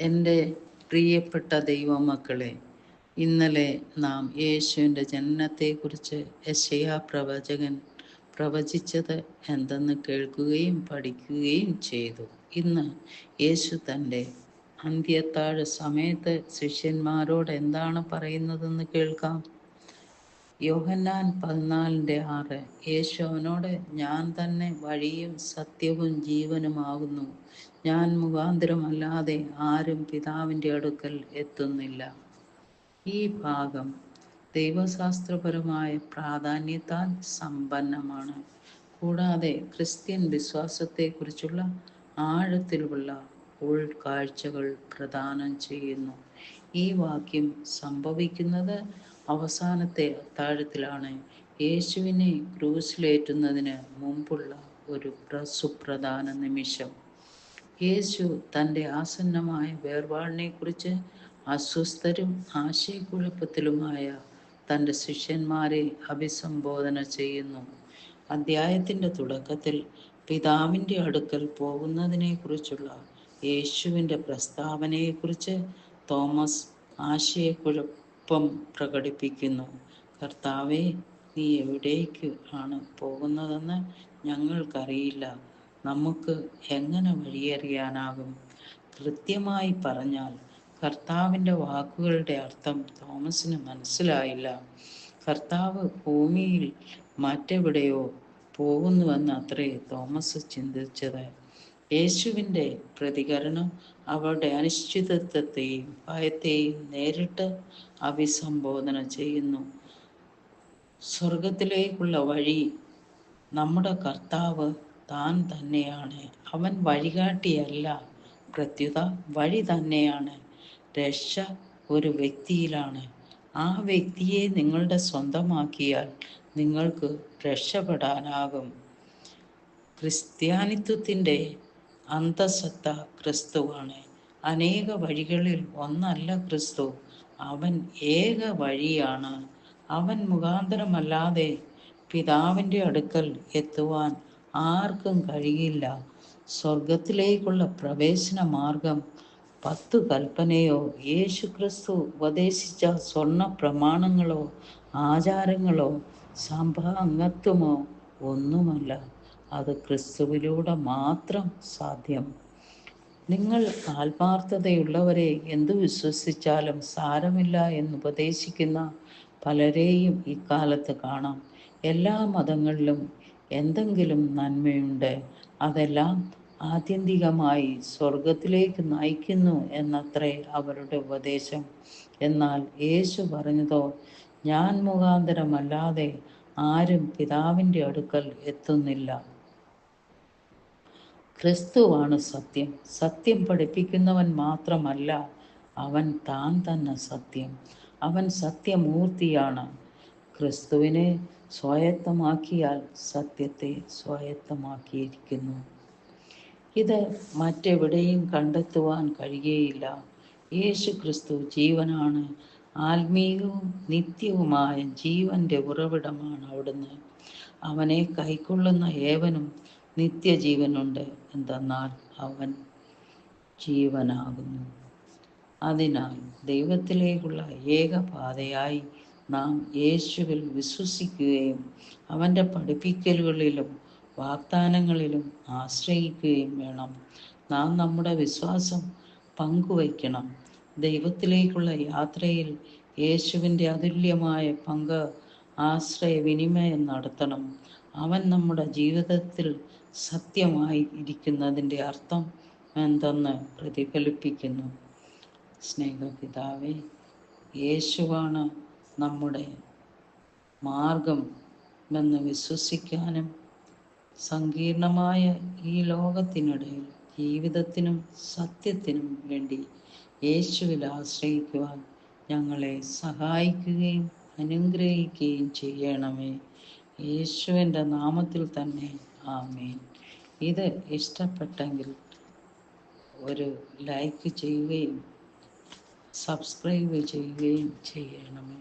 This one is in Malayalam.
എൻ്റെ പ്രിയപ്പെട്ട ദൈവമക്കളെ, ഇന്നലെ നാം യേശുവിൻ്റെ ജനനത്തെക്കുറിച്ച് യെശയ്യാ പ്രവചകൻ പ്രവചിച്ചത് എന്തെന്ന് കേൾക്കുകയും പഠിക്കുകയും ചെയ്തു. ഇന്ന് യേശു തൻ്റെ അന്ത്യത്താഴ സമയത്ത് ശിഷ്യന്മാരോട് എന്താണ് പറയുന്നതെന്ന് കേൾക്കാം. യോഹന്നാൻ 14:6. യേശു അവനോട്, ഞാൻ തന്നെ വഴിയും സത്യവും ജീവനുമാകുന്നു. ഞാൻ മുഖാന്തരമല്ലാതെ ആരും പിതാവിൻ്റെ അടുക്കൽ എത്തുന്നില്ല. ഈ ഭാഗം ദൈവശാസ്ത്രപരമായ പ്രാധാന്യത്താൽ സമ്പന്നമാണ്. കൂടാതെ ക്രിസ്ത്യൻ വിശ്വാസത്തെക്കുറിച്ചുള്ള ആഴത്തിലുള്ള ഉൾക്കാഴ്ചകൾ പ്രദാനം ചെയ്യുന്നു. ഈ വാക്യം സംഭവിക്കുന്നത് അവസാനത്തെ അത്താഴത്തിലാണ്, യേശുവിനെ ക്രൂശിലേറ്റുന്നതിന് മുമ്പുള്ള ഒരു സുപ്രധാന നിമിഷം. യേശു തൻ്റെ ആസന്നമായ വേർപാടിനെക്കുറിച്ച് അസ്വസ്ഥരും ആശയക്കുഴപ്പത്തിലുമായ തൻ്റെ ശിഷ്യന്മാരെ അഭിസംബോധന ചെയ്യുന്നു. അദ്ധ്യായത്തിൻ്റെ തുടക്കത്തിൽ പിതാവിൻ്റെ അടുക്കൽ പോകുന്നതിനെക്കുറിച്ചുള്ള യേശുവിൻ്റെ പ്രസ്താവനയെക്കുറിച്ച് തോമസ് ആശയക്കുഴപ്പം പ്രകടിപ്പിക്കുന്നു. കർത്താവേ, നീ എവിടേക്ക് ആണ് പോകുന്നതെന്ന് ഞങ്ങൾക്കറിയില്ല. നമുക്ക് എങ്ങനെ വഴിയറിയാനാകും? കൃത്യമായി പറഞ്ഞാൽ കർത്താവിൻ്റെ വാക്കുകളുടെ അർത്ഥം തോമസിന് മനസ്സിലായില്ല. കർത്താവ് ഭൂമിയിൽ മറ്റെവിടെയോ പോകുന്നുവെന്ന് അത്രേ തോമസ് ചിന്തിച്ചത്. യേശുവിൻ്റെ പ്രതികരണം അവരുടെ അനിശ്ചിതത്വത്തെയും ഭയത്തെയും നേരിട്ട് അഭിസംബോധന ചെയ്യുന്നു. സ്വർഗത്തിലേക്കുള്ള വഴി നമ്മുടെ കർത്താവ് താൻ തന്നെയാണ്. അവൻ വഴികാട്ടിയല്ല, പ്രത്യുത വഴി തന്നെയാണ്. രക്ഷ ഒരു വ്യക്തിയിലാണ്. ആ വ്യക്തിയെ നിങ്ങളുടെ സ്വന്തമാക്കിയാൽ നിങ്ങൾക്ക് രക്ഷപ്പെടാനാകും. ക്രിസ്ത്യാനിത്വത്തിൻ്റെ അന്തഃസത്ത ക്രിസ്തുവാണ്. അനേക വഴികളിൽ ഒന്നല്ല ക്രിസ്തു. അവൻ ഏക വഴിയാണ്. അവൻ മുഖാന്തരമല്ലാതെ പിതാവിൻ്റെ അടുക്കൽ എത്തുവാൻ ആർക്കും കഴിയില്ല. സ്വർഗത്തിലേക്കുള്ള പ്രവേശന മാർഗം 10 കൽപ്പനയോ യേശു ക്രിസ്തു ഉപദേശിച്ച സ്വർണ്ണ പ്രമാണങ്ങളോ ആചാരങ്ങളോ സഭാംഗത്വമോ ഒന്നുമല്ല. അത് ക്രിസ്തുവിലൂടെ മാത്രം സാധ്യം. നിങ്ങൾ ആത്മാർത്ഥതയുള്ളവരെ എന്തു വിശ്വസിച്ചാലും സാരമില്ല എന്നുപദേശിക്കുന്ന പലരെയും ഇക്കാലത്ത് കാണാം. എല്ലാ മതങ്ങളിലും എന്തെങ്കിലും നന്മയുണ്ട്. അതെല്ലാം ആത്യന്തികമായി സ്വർഗത്തിലേക്ക് നയിക്കുന്നു എന്നത്രേ അവരുടെ ഉപദേശം. എന്നാൽ യേശു പറഞ്ഞതോ, ഞാൻ മുഖാന്തരമല്ലാതെ ആരും പിതാവിൻ്റെ അടുക്കൽ എത്തുന്നില്ല. ക്രിസ്തുവാണ് സത്യം. സത്യം പഠിപ്പിക്കുന്നവൻ മാത്രമല്ല, അവൻ താൻ തന്നെ സത്യം. അവൻ സത്യമൂർത്തിയാണ്. ക്രിസ്തുവിനെ സ്വായത്തമാക്കിയാൽ സത്യത്തെ സ്വായത്തമാക്കിയിരിക്കുന്നു. ഇത് മറ്റെവിടെയും കണ്ടെത്തുവാൻ കഴിയുകയില്ല. യേശു ക്രിസ്തു ജീവനാണ്. ആത്മീയവും നിത്യവുമായ ജീവന്റെ ഉറവിടമാണ് അവിടുന്ന്. അവനെ കൈക്കൊള്ളുന്ന ഏവനും നിത്യജീവനുണ്ട്. എന്തെന്നാൽ അവൻ ജീവനാകുന്നു. അതിനാൽ ദൈവത്തിലേക്കുള്ള ഏകപാതയായി നാം യേശുവിൽ വിശ്വസിക്കുകയും അവൻ്റെ പഠിപ്പിക്കലുകളിലും വാഗ്ദാനങ്ങളിലും ആശ്രയിക്കുകയും വേണം. നാം നമ്മുടെ വിശ്വാസം പങ്കുവയ്ക്കണം. ദൈവത്തിലേക്കുള്ള യാത്രയിൽ യേശുവിൻ്റെ അതുല്യമായ പങ്ക് ആശ്രയവിനിമയം നടത്തണം. അവൻ നമ്മുടെ ജീവിതത്തിൽ സത്യമായി ഇരിക്കുന്നതിൻ്റെ അർത്ഥം എന്തെന്ന് പ്രതിഫലിപ്പിക്കുന്നു. സ്നേഹപിതാവേ, യേശുവാണ് നമ്മുടെ മാർഗം എന്ന് വിശ്വസിക്കാനും സങ്കീർണമായ ഈ ലോകത്തിനിടയിൽ ജീവിതത്തിനും സത്യത്തിനും വേണ്ടി യേശുവിൽ ആശ്രയിക്കുവാൻ ഞങ്ങളെ സഹായിക്കുകയും അനുഗ്രഹിക്കുകയും ചെയ്യണമേ. യേശുവിൻ്റെ നാമത്തിൽ തന്നെ ആമേൻ. ഇത് ഇഷ്ടപ്പെട്ടെങ്കിൽ ഒരു ലൈക്ക് ചെയ്യുകയും സബ്സ്ക്രൈബ് ചെയ്യുകയും ചെയ്യണമേ.